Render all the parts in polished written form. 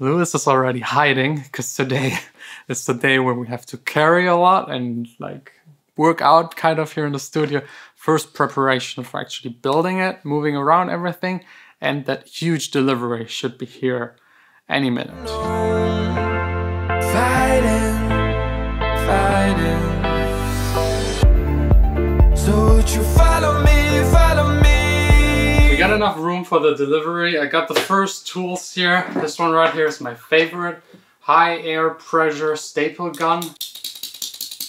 Lewis is already hiding because today is the day where we have to carry a lot and like work out kind of here in the studio. First preparation for actually building it, moving around everything, and that huge delivery should be here any minute. Fighting. So would you follow me, follow me? We got enough room for the delivery. I got the first tools here. This one right here is my favorite. High air pressure staple gun.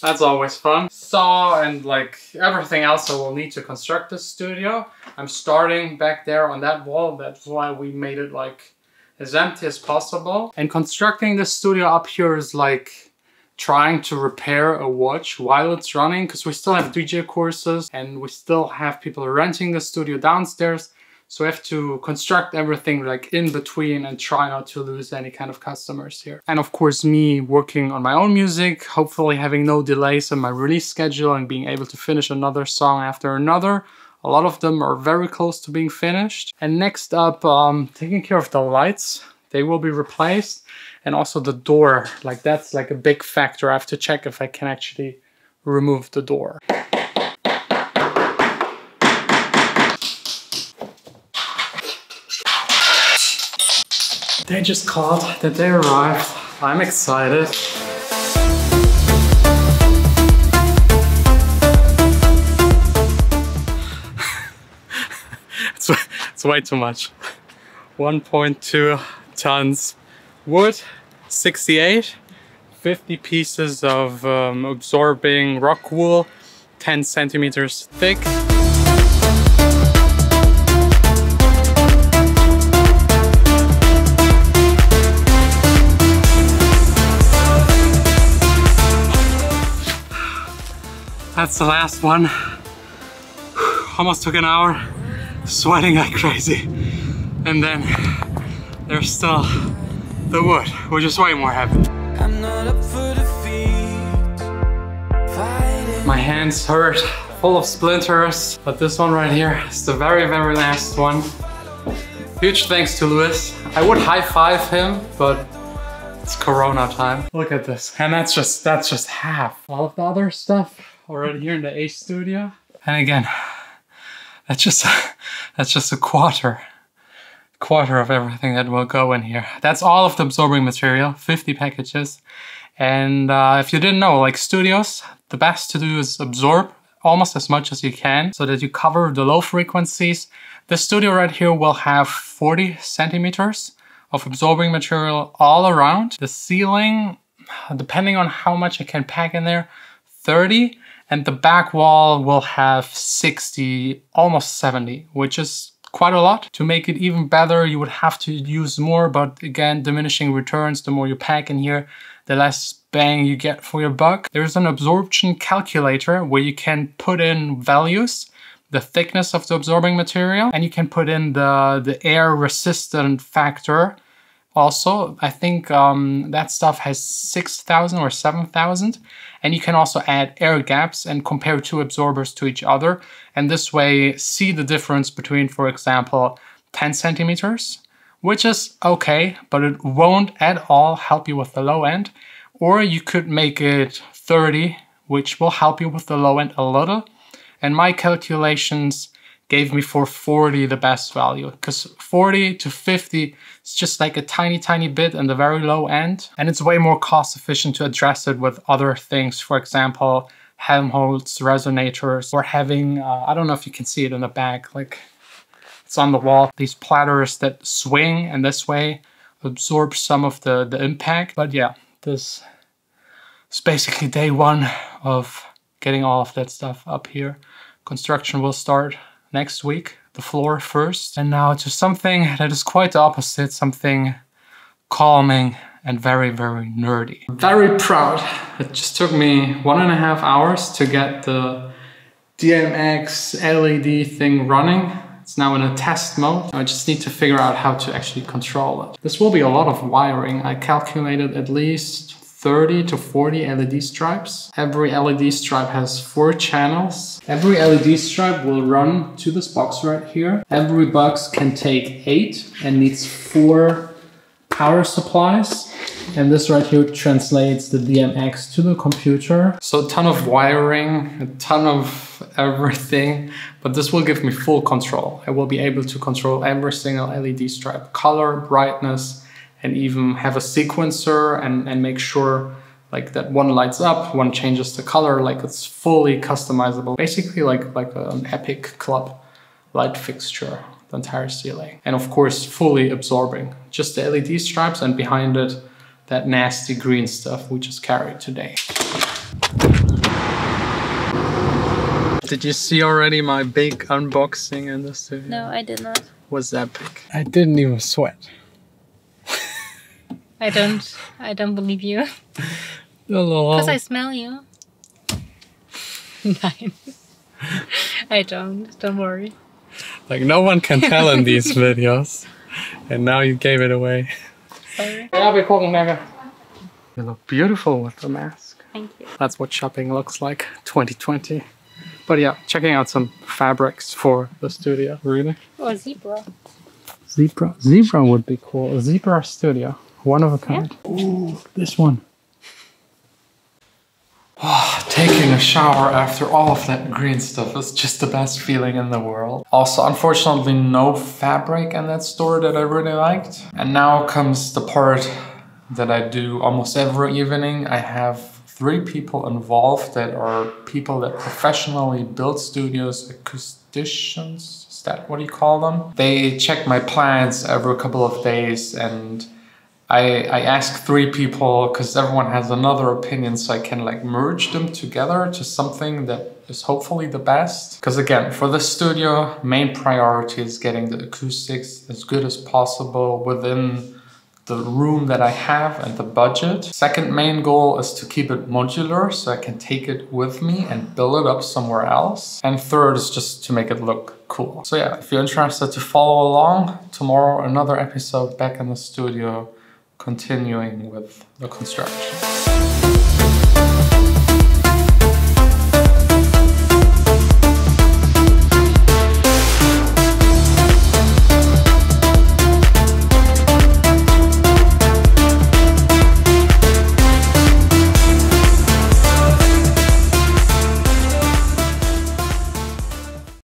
That's always fun. Saw and like everything else I will need to construct this studio. I'm starting back there on that wall. That's why we made it like as empty as possible. And constructing this studio up here is like trying to repair a watch while it's running, because we still have DJ courses and we still have people renting the studio downstairs. So we have to construct everything like in between and try not to lose any kind of customers here. And of course me working on my own music, hopefully having no delays in my release schedule and being able to finish another song after another. A lot of them are very close to being finished. And next up, taking care of the lights. They will be replaced. And also the door, like that's like a big factor. I have to check if I can actually remove the door. They just called that they arrived. I'm excited. It's way too much. 1.2 tons wood, 68, 50 pieces of absorbing rock wool, 10 centimeters thick. That's the last one. Almost took an hour, sweating like crazy. And then there's still the wood, which is way more heavy. I'm not up for defeat. My hands hurt, full of splinters. But this one right here is the very, very last one. Huge thanks to Lewis. I would high five him, but it's Corona time. Look at this. And that's just half. All of the other stuff already here in the A studio. And again, that's just a quarter of everything that will go in here. That's all of the absorbing material, 50 packages. And if you didn't know, like studios, the best to do is absorb almost as much as you can so that you cover the low frequencies. The studio right here will have 40 centimeters of absorbing material all around. The ceiling, depending on how much I can pack in there, 30. And the back wall will have 60, almost 70, which is quite a lot. To make it even better, you would have to use more, but again, diminishing returns. The more you pack in here, the less bang you get for your buck. There's an absorption calculator where you can put in values, the thickness of the absorbing material, and you can put in the air resistant factor. Also, I think that stuff has 6,000 or 7,000. And you can also add air gaps and compare two absorbers to each other. And this way, see the difference between, for example, 10 centimeters, which is okay, but it won't at all help you with the low end. Or you could make it 30, which will help you with the low end a little. And my calculations gave me for 40 the best value, because 40 to 50 is just like a tiny bit in the very low end. And it's way more cost efficient to address it with other things. For example, Helmholtz resonators, or having, I don't know if you can see it in the back, like it's on the wall, these platters that swing and this way absorb some of the impact. But yeah, this is basically day one of getting all of that stuff up here. Construction will start next week, the floor first. And now to something that is quite the opposite, something calming and very, very nerdy. I'm very proud. It just took me 1.5 hours to get the DMX LED thing running. It's now in a test mode. I just need to figure out how to actually control it. This will be a lot of wiring. I calculated at least 30 to 40 LED stripes. Every LED stripe has 4 channels. Every LED stripe will run to this box right here. Every box can take 8 and needs 4 power supplies. And this right here translates the DMX to the computer. So a ton of wiring, a ton of everything, but this will give me full control. I will be able to control every single LED stripe, color, brightness, and even have a sequencer and make sure like that one lights up, one changes the color, like it's fully customizable. Basically like an Epic Club light fixture, the entire ceiling. And of course, fully absorbing just the LED stripes, and behind it, that nasty green stuff we just carried today. Did you see already my big unboxing in the studio? No, I did not. Was epic. I didn't even sweat. I don't believe you. Because I smell you. Nein. I don't worry. Like no one can tell in these videos. And now you gave it away. Sorry. Yeah, we're gucken, Mega. You look beautiful with the mask. Thank you. That's what shopping looks like, 2020. But yeah, checking out some fabrics for the studio. Really? Or zebra. Zebra would be cool. A zebra studio. One of a kind. Yeah. Ooh, this one. Oh, taking a shower after all of that green stuff is just the best feeling in the world. Also, unfortunately, no fabric in that store that I really liked. And now comes the part that I do almost every evening. I have 3 people involved that are people that professionally build studios, acousticians, is that what you call them? They check my plans every couple of days, and I ask 3 people because everyone has another opinion, so I can like merge them together to something that is hopefully the best. Because again, for the studio, main priority is getting the acoustics as good as possible within the room that I have and the budget. Second main goal is to keep it modular so I can take it with me and build it up somewhere else. And third is just to make it look cool. So yeah, if you're interested to follow along, tomorrow another episode back in the studio, continuing with the construction.